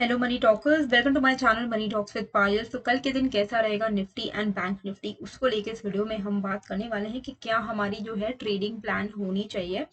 Hello money talkers, welcome to my channel money talks with Payal. तो कल के दिन कैसा रहेगा निफ्टी एंड बैंक निफ्टी, उसको लेके इस वीडियो में हम बात करने वाले हैं कि क्या हमारी जो है ट्रेडिंग प्लान होनी चाहिए।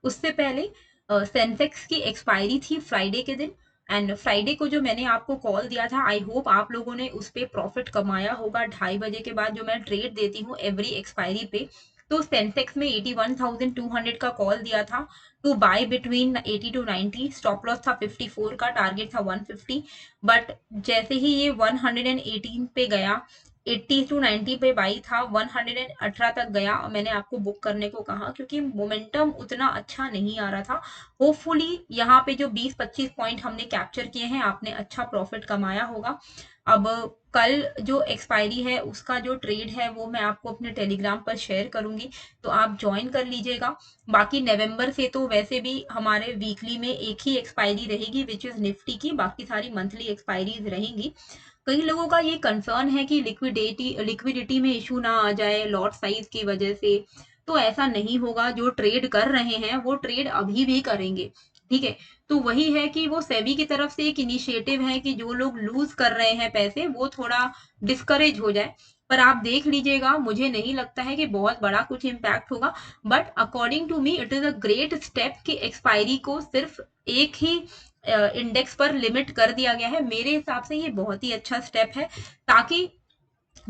उससे पहले सेंसेक्स की एक्सपायरी थी फ्राइडे के दिन, एंड फ्राइडे को जो मैंने आपको कॉल दिया था, आई होप आप लोगों ने उस पर प्रॉफिट कमाया होगा। 2:30 बजे के बाद जो मैं ट्रेड देती हूँ एवरी एक्सपायरी पे, तो सेंसेक्स में 81,200 का कॉल दिया था to buy between 80 to 90। Stop loss था 54 का, टारगेट था 150। बट जैसे ही ये 118 पे गया, 80 टू 90 पे बाई था, 118 तक गया और मैंने आपको बुक करने को कहा क्योंकि मोमेंटम उतना अच्छा नहीं आ रहा था। होपफुली यहाँ पे जो 20-25 पॉइंट हमने कैप्चर किए हैं, आपने अच्छा प्रॉफिट कमाया होगा। अब कल जो एक्सपायरी है उसका जो ट्रेड है वो मैं आपको अपने टेलीग्राम पर शेयर करूंगी, तो आप ज्वाइन कर लीजिएगा। बाकी नवंबर से तो वैसे भी हमारे वीकली में एक ही एक्सपायरी रहेगी विच इज निफ्टी की, बाकी सारी मंथली एक्सपायरीज रहेंगी। कई लोगों का ये कंसर्न है कि लिक्विडिटी में इशू ना आ जाए लॉट साइज की वजह से, तो ऐसा नहीं होगा। जो ट्रेड कर रहे हैं वो ट्रेड अभी भी करेंगे, ठीक है। तो वही है कि वो सेबी की तरफ से एक इनिशिएटिव है कि जो लोग लूज कर रहे हैं पैसे वो थोड़ा डिस्करेज हो जाए। पर आप देख लीजिएगा, मुझे नहीं लगता है कि बहुत बड़ा कुछ इम्पैक्ट होगा। But according to me it is a great step कि एक्सपायरी को सिर्फ एक ही इंडेक्स पर लिमिट कर दिया गया है। मेरे हिसाब से ये बहुत ही अच्छा स्टेप है, ताकि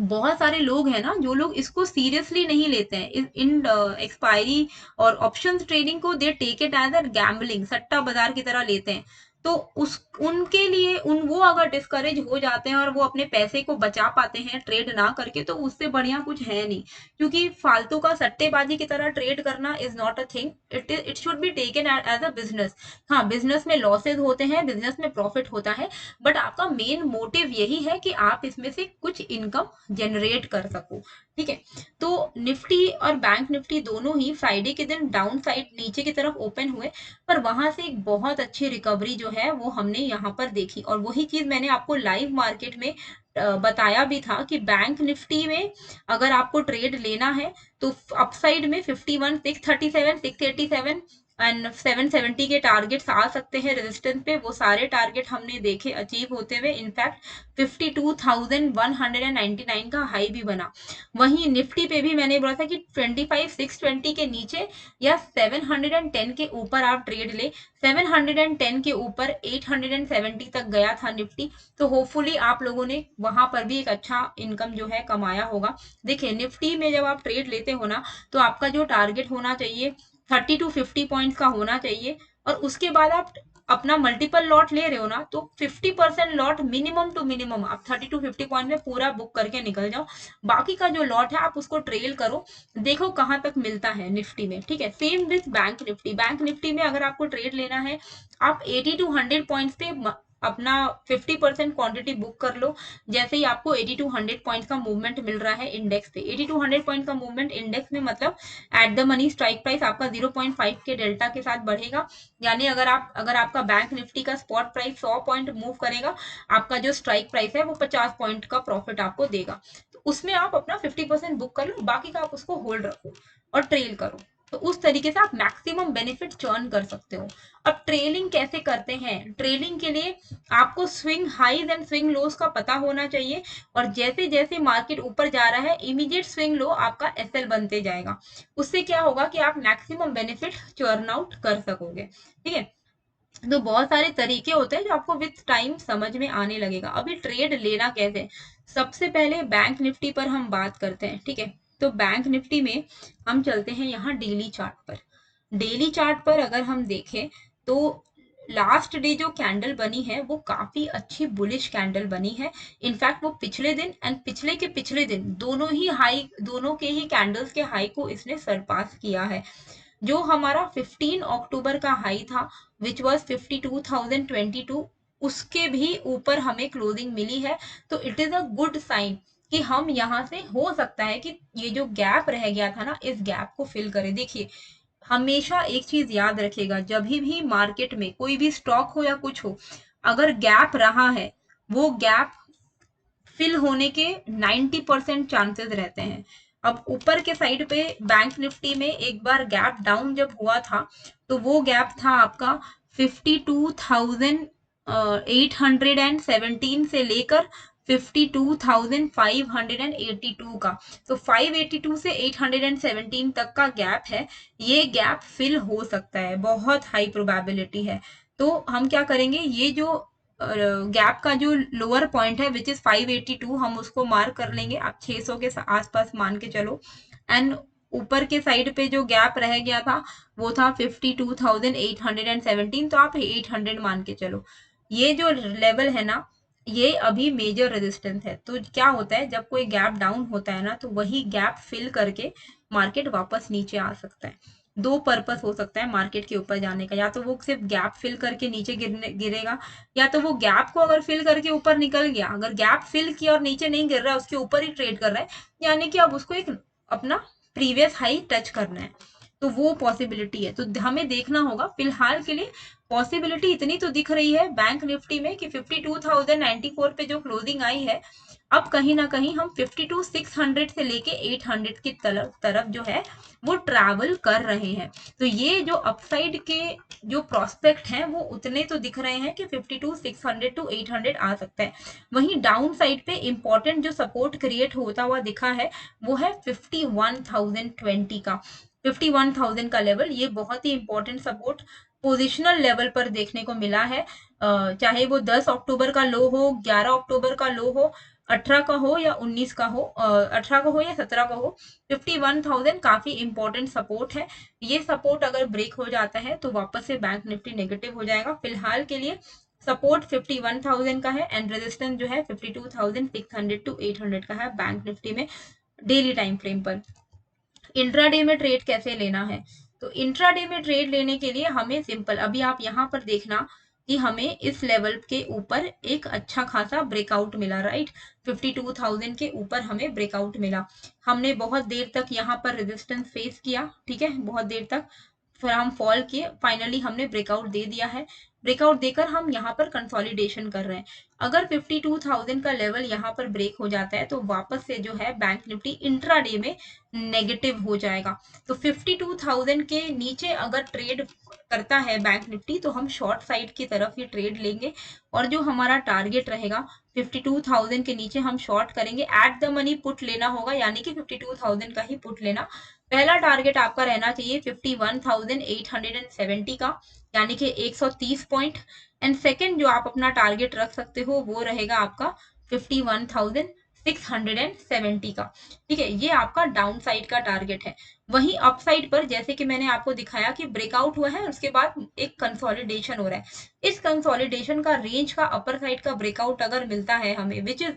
बहुत सारे लोग हैं ना जो लोग इसको सीरियसली नहीं लेते हैं, इन एक्सपायरी और ऑप्शंस ट्रेडिंग को they take it as a gambling, सट्टा बाजार की तरह लेते हैं। तो उस उनके लिए वो अगर डिस्करेज हो जाते हैं और वो अपने पैसे को बचा पाते हैं ट्रेड ना करके, तो उससे बढ़िया कुछ है नहीं। क्योंकि फालतू का सट्टेबाजी की तरह ट्रेड करना is not a thing, it should be taken as a business. हाँ, बिजनेस में लॉसेज होते हैं, बिजनेस में प्रॉफिट होता है, बट आपका मेन मोटिव यही है कि आप इसमें से कुछ इनकम जनरेट कर सको, ठीक है। तो निफ्टी और बैंक निफ्टी दोनों ही फ्राइडे के दिन डाउन साइड नीचे की तरफ ओपन हुए, पर वहां से एक बहुत अच्छी रिकवरी जो है वो हमने यहाँ पर देखी। और वही चीज मैंने आपको लाइव मार्केट में बताया भी था कि बैंक निफ्टी में अगर आपको ट्रेड लेना है तो अपसाइड में 51, 637, 687 एंड 770 के टारगेट्स आ सकते हैं रेजिस्टेंस पे। वो सारे टारगेट हमने देखे अचीव होते हुए, इनफैक्ट 52,199 का हाई भी बना। वहीं निफ्टी पे भी मैंने बोला था कि 25,620 के नीचे या 710 के ऊपर आप ट्रेड ले। 710 के ऊपर 870 तक गया था निफ्टी, तो होपफुली आप लोगों ने वहां पर भी एक अच्छा इनकम जो है कमाया होगा। देखिए, निफ्टी में जब आप ट्रेड लेते हो ना, तो आपका जो टारगेट होना चाहिए 30 to 50 पॉइंट्स का होना चाहिए। और उसके बाद आप अपना मल्टीपल लॉट ले रहे हो ना, तो 50% लॉट मिनिमम टू मिनिमम आप 30 to 50 पॉइंट में पूरा बुक करके निकल जाओ। बाकी का जो लॉट है आप उसको ट्रेल करो, देखो कहाँ तक मिलता है निफ्टी में, ठीक है। Same with bank Nifty. Bank Nifty में अगर आपको ट्रेड लेना है, आप 80 to 100 पॉइंट्स पे अपना 50% क्वांटिटी बुक कर लो। जैसे ही आपको 80 to 100 पॉइंट्स का मूवमेंट मिल रहा है इंडेक्स पे, 80 to 100 पॉइंट का मूवमेंट इंडेक्स में, मतलब at the money strike price आपका 0.5 के डेल्टा के साथ बढ़ेगा। यानी अगर आपका बैंक निफ्टी का स्पॉट प्राइस 100 पॉइंट मूव करेगा, आपका जो स्ट्राइक प्राइस है वो 50 पॉइंट का प्रॉफिट आपको देगा। तो उसमें आप अपना 50% बुक कर लो, बाकी का आप उसको होल्ड रखो और ट्रेल करो। तो उस तरीके से आप मैक्सिमम बेनिफिट चर्न कर सकते हो। अब ट्रेलिंग कैसे करते हैं? ट्रेलिंग के लिए आपको स्विंग हाईज एंड स्विंग लोज का पता होना चाहिए, और जैसे जैसे मार्केट ऊपर जा रहा है इमीडिएट स्विंग लो आपका एसएल बनते जाएगा। उससे क्या होगा कि आप मैक्सिमम बेनिफिट चर्न आउट कर सकोगे, ठीक है। तो बहुत सारे तरीके होते हैं जो आपको विथ टाइम समझ में आने लगेगा। अभी ट्रेड लेना कैसे, सबसे पहले बैंक निफ्टी पर हम बात करते हैं, ठीक है। तो बैंक निफ्टी में हम चलते हैं यहाँ डेली चार्ट पर। डेली चार्ट पर अगर हम देखें तो लास्ट डे जो कैंडल बनी है वो काफी अच्छी बुलिश कैंडल बनी है। इनफैक्ट वो पिछले दिन एंड पिछले के पिछले दिन दोनों के ही कैंडल्स के हाई को इसने सरपास किया है। जो हमारा 15 अक्टूबर का हाई था विच वॉज 52,022, उसके भी ऊपर हमें क्लोजिंग मिली है। तो it is a good sign कि हम यहाँ से हो सकता है कि ये जो गैप रह गया था ना, इस गैप को फिल करें। देखिए, हमेशा एक चीज याद रखेगा, जब भी मार्केट में कोई भी स्टॉक हो या कुछ हो, अगर गैप रहा है, वो गैप फिल होने के 90% चांसेस रहते हैं। अब ऊपर के साइड पे बैंक निफ्टी में एक बार गैप डाउन जब हुआ था, तो वो गैप था आपका 52,000 817 से लेकर 52,582 का, तो 582 से 817 तक का गैप है, ये गैप फिल हो सकता है, बहुत हाई प्रोबेबिलिटी है। तो हम क्या करेंगे, ये जो गैप का जो लोअर पॉइंट है विच इज 582, हम उसको मार्क कर लेंगे, आप 600 के आसपास मान के चलो। एंड ऊपर के साइड पे जो गैप रह गया था वो था 52,817, तो आप 800 मान के चलो। ये जो लेवल है ना, ये अभी मेजर रेजिस्टेंस है। तो क्या होता है, जब कोई गैप डाउन होता है ना, तो वही गैप फिल करके मार्केट वापस नीचे आ सकता है। दो पर्पस हो सकता है मार्केट के ऊपर जाने का, या तो वो सिर्फ गैप फिल करके नीचे गिरेगा, या तो वो गैप को अगर फिल करके ऊपर निकल गया, अगर गैप फिल किया और नीचे नहीं गिर रहा है, उसके ऊपर ही ट्रेड कर रहा है, यानी कि अब उसको एक अपना प्रीवियस हाई टच करना है, तो वो पॉसिबिलिटी है। तो हमें देखना होगा, फिलहाल के लिए पॉसिबिलिटी इतनी तो दिख रही है बैंक निफ्टी में कि 52,094 पे जो क्लोजिंग आई है, अब कहीं ना कहीं हम 52,600 से लेके 800 की तरफ जो है वो ट्रैवल कर रहे हैं। तो ये जो अपसाइड के जो प्रोस्पेक्ट हैं वो उतने तो दिख रहे हैं कि 52,600 टू 800 आ सकता है। वहीं डाउन साइड पे इंपॉर्टेंट जो सपोर्ट क्रिएट होता हुआ दिखा है वो है 51,020 का, 51,000 का लेवल, ये बहुत ही इंपॉर्टेंट सपोर्ट पोजिशनल लेवल पर देखने को मिला है। चाहे वो 10 अक्टूबर का लो हो, 11 अक्टूबर का लो हो, 18 का हो या 19 का हो, 18 का हो या 17 का हो, 51,000 काफी इंपॉर्टेंट सपोर्ट है। ये सपोर्ट अगर ब्रेक हो जाता है तो वापस से बैंक निफ्टी नेगेटिव हो जाएगा। फिलहाल के लिए सपोर्ट 51,000 का है एंड रेजिस्टेंस जो है 52,600 टू 800 का है बैंक निफ्टी में डेली टाइम फ्रेम पर। इंट्राडे में ट्रेड कैसे लेना है, तो इंट्राडे में ट्रेड लेने के लिए हमें सिंपल, अभी आप यहाँ पर देखना कि हमें इस लेवल के ऊपर एक अच्छा खासा ब्रेकआउट मिला, राइट, 52,000 के ऊपर हमें ब्रेकआउट मिला। हमने बहुत देर तक यहाँ पर रेजिस्टेंस फेस किया, ठीक है, बहुत देर तक, फिर हम फॉल किए, फाइनली हमने ब्रेकआउट दे दिया है। ब्रेकआउट देकर हम यहाँ पर कंसोलिडेशन कर रहे हैं। अगर 52,000 का लेवल यहाँ पर ब्रेक हो जाता है तो वापस से जो है बैंक निफ्टी इंट्राडे में नेगेटिव हो जाएगा। तो 52,000 के नीचे अगर ट्रेड करता है बैंक निफ्टी तो हम शॉर्ट साइड की तरफ ही ट्रेड लेंगे, और जो हमारा टारगेट रहेगा 52,000 के नीचे हम शॉर्ट करेंगे। एट द मनी पुट लेना होगा, यानी कि 52,000 का ही पुट लेना। पहला टारगेट आपका रहना चाहिए 51,870 का, यानी कि 130 पॉइंट। एंड सेकेंड जो आप अपना टारगेट रख सकते हो वो रहेगा आपका 51,670 का, ठीक है, ये आपका डाउन साइड का टारगेट है। वहीं अप साइड पर जैसे कि मैंने आपको दिखाया कि ब्रेकआउट हुआ है, उसके बाद एक कंसोलिडेशन हो रहा है। इस कंसोलिडेशन का रेंज का अपर साइड का ब्रेकआउट अगर मिलता है हमें विच इज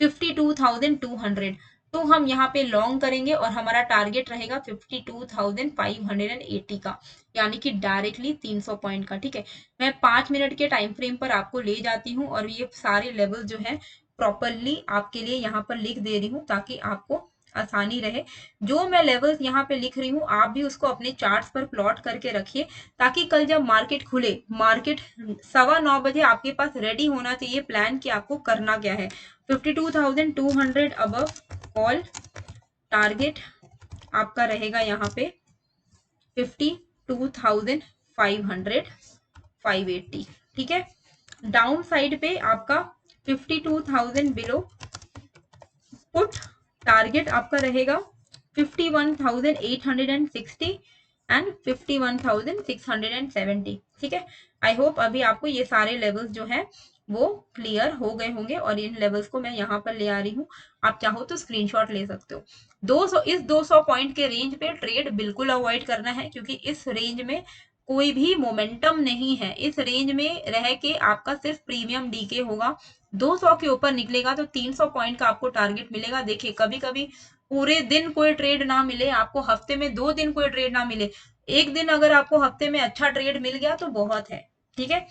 52,200, तो हम यहाँ पे लॉन्ग करेंगे और हमारा टारगेट रहेगा 52,580 का, यानी कि डायरेक्टली 300 पॉइंट का, ठीक है। मैं 5 मिनट के टाइम फ्रेम पर आपको ले जाती हूँ और ये सारे लेवल जो है प्रॉपरली आपके लिए यहाँ पर लिख दे रही हूँ ताकि आपको आसानी रहे। जो मैं लेवल्स यहाँ पे लिख रही हूँ आप भी उसको अपने चार्ट्स पर प्लॉट करके रखिए, ताकि कल जब मार्केट खुले, मार्केट 9:15 बजे आपके पास रेडी होना चाहिए प्लान कि आपको करना क्या है। 52,200 अबव कॉल, टारगेट आपका रहेगा यहाँ पे 52,500 580, ठीक है। डाउन साइड पे आपका 52,000 बिलो पुट, टारगेट आपका रहेगा 51,860 एंड 51,670, ठीक है। आई होप अभी आपको ये सारे लेवल्स जो है वो क्लियर हो गए होंगे, और इन लेवल्स को मैं यहाँ पर ले आ रही हूँ, आप चाहो तो स्क्रीनशॉट ले सकते हो। 200, इस 200 पॉइंट के रेंज पे ट्रेड बिल्कुल अवॉइड करना है, क्योंकि इस रेंज में कोई भी मोमेंटम नहीं है। इस रेंज में रह के आपका सिर्फ प्रीमियम डीके होगा। 200 के ऊपर निकलेगा तो 300 पॉइंट का आपको टारगेट मिलेगा। देखिए कभी कभी पूरे दिन कोई ट्रेड ना मिले आपको, हफ्ते में 2 दिन कोई ट्रेड ना मिले, एक दिन अगर आपको हफ्ते में अच्छा ट्रेड मिल गया तो बहुत है, ठीक है।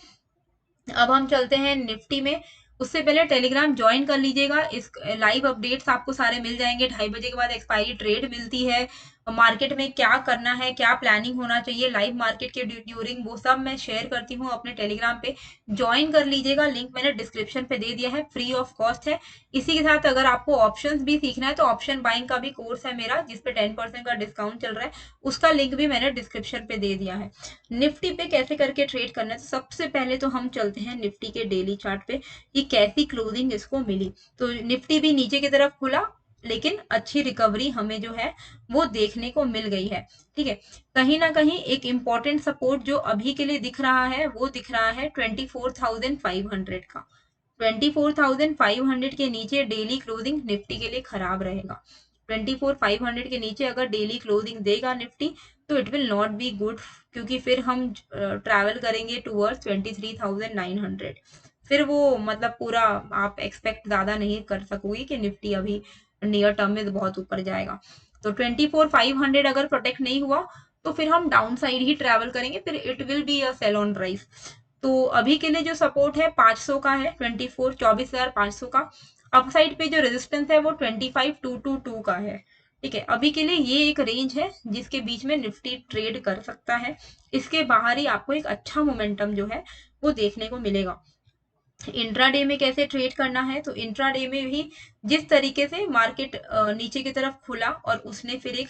अब हम चलते हैं निफ्टी में। उससे पहले टेलीग्राम ज्वाइन कर लीजिएगा, इस लाइव अपडेट्स आपको सारे मिल जाएंगे। 2:30 बजे के बाद एक्सपायरी ट्रेड मिलती है, मार्केट में क्या करना है, क्या प्लानिंग होना चाहिए लाइव मार्केट के ड्यूरिंग, वो सब मैं शेयर करती हूँ अपने टेलीग्राम पे। ज्वाइन कर लीजिएगा, लिंक मैंने डिस्क्रिप्शन पे दे दिया है, फ्री ऑफ कॉस्ट है। इसी के साथ अगर आपको ऑप्शंस भी सीखना है तो ऑप्शन बाइंग का भी कोर्स है मेरा, जिसपे 10% का डिस्काउंट चल रहा है, उसका लिंक भी मैंने डिस्क्रिप्शन पे दे दिया है। निफ्टी पे कैसे करके ट्रेड करना है, तो सबसे पहले तो हम चलते हैं निफ्टी के डेली चार्ट पे कि कैसी क्लोजिंग इसको मिली। तो निफ्टी भी नीचे की तरफ खुला, लेकिन अच्छी रिकवरी हमें जो है वो देखने को मिल गई है। ठीक है, कहीं ना कहीं एक इंपॉर्टेंट सपोर्ट जो अभी के लिए दिख रहा है वो दिख रहा है 24,500 का। 24,500 के नीचे डेली क्लोजिंग निफ्टी के लिए खराब रहेगा। 24,500 के नीचे अगर डेली क्लोजिंग देगा निफ्टी तो it will not be good, क्योंकि फिर हम ट्रैवल करेंगे टूवर्ड्स 23,900। फिर वो मतलब पूरा आप एक्सपेक्ट ज्यादा नहीं कर सकोगे कि निफ्टी अभी नियर टर्म में बहुत ऊपर जाएगा। तो 24,500 अगर प्रोटेक्ट नहीं हुआ तो फिर हम डाउन साइड ही ट्रैवल करेंगे, फिर it will be a sell on rise. तो अभी के लिए जो सपोर्ट है 500 का है, 24,500 का। अपसाइड पे जो रेजिस्टेंस है वो 25,222 का है। ठीक है, अभी के लिए ये एक रेंज है जिसके बीच में निफ्टी ट्रेड कर सकता है। इसके बाहर ही आपको एक अच्छा मोमेंटम जो है वो देखने को मिलेगा। इंट्राडे में कैसे ट्रेड करना है, तो इंट्राडे में भी जिस तरीके से मार्केट नीचे की तरफ खुला और उसने फिर एक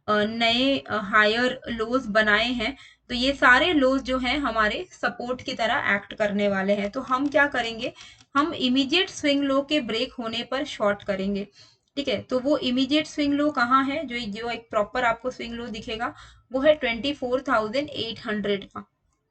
नए हायर लोज बनाए हैं, तो ये सारे लोज जो हैं हमारे सपोर्ट की तरह एक्ट करने वाले हैं। तो हम क्या करेंगे, हम इमीडिएट स्विंग लो के ब्रेक होने पर शॉर्ट करेंगे। ठीक है, तो वो इमीडिएट स्विंग लो कहाँ है, जो जो एक प्रॉपर आपको स्विंग लो दिखेगा वो है 24,800 का।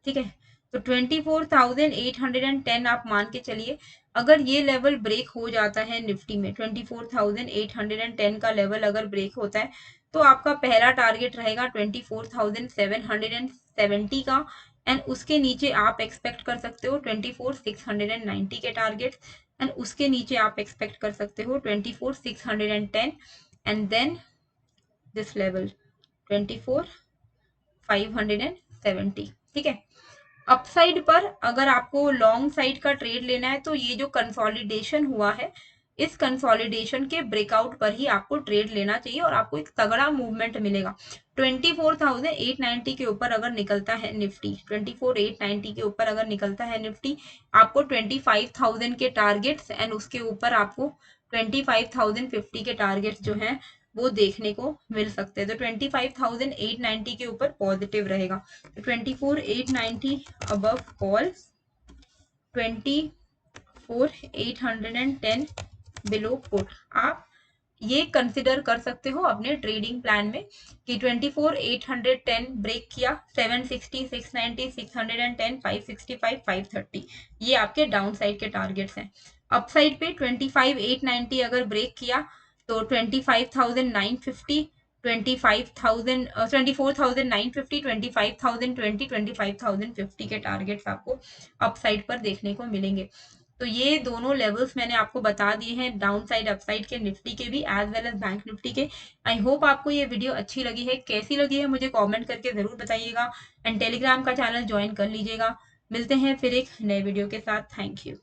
ठीक है, तो 24,810 आप मान के चलिए। अगर ये लेवल ब्रेक हो जाता है निफ्टी में, 24,810 का लेवल अगर ब्रेक होता है तो आपका पहला टारगेट रहेगा 24,770 का, एंड उसके नीचे आप एक्सपेक्ट कर सकते हो 24,690 के टारगेट, एंड उसके नीचे आप एक्सपेक्ट कर सकते हो 24,610, एंड देन दिस लेवल 24,570। ठीक है, अपसाइड पर अगर आपको लॉन्ग साइड का ट्रेड लेना है तो ये जो कंसोलिडेशन हुआ है, इस कंसोलिडेशन के ब्रेकआउट पर ही आपको ट्रेड लेना चाहिए और आपको एक तगड़ा मूवमेंट मिलेगा। 24,890 के ऊपर अगर निकलता है निफ्टी, 24,890 के ऊपर अगर निकलता है निफ्टी, आपको 25,000 के टारगेट्स एंड उसके ऊपर आपको 25,050 के टारगेट्स जो हैं वो देखने को मिल सकते हैं। तो 25,890 के ऊपर पॉजिटिव रहेगा। 24,890 above call, 24,810 below put। आप ये कंसिडर कर सकते हो अपने ट्रेडिंग प्लान में कि 24,810 ब्रेक किया, 760, 690, 610, 565, 530, ये आपके डाउन साइड के टारगेट्स हैं। अपसाइड पे 25,890 अगर ब्रेक किया तो 25,950, 25,000, 24,950, 25,020, 25,050 के टारगेट्स आपको अपसाइड पर देखने को मिलेंगे। तो ये दोनों लेवल्स मैंने आपको बता दिए हैं, डाउन साइड अपसाइड के निफ्टी के भी as well as bank Nifty के। आई होप आपको ये वीडियो अच्छी लगी है, कैसी लगी है मुझे कमेंट करके जरूर बताइएगा, एंड टेलीग्राम का चैनल ज्वाइन कर लीजिएगा। मिलते हैं फिर एक नए वीडियो के साथ। Thank you.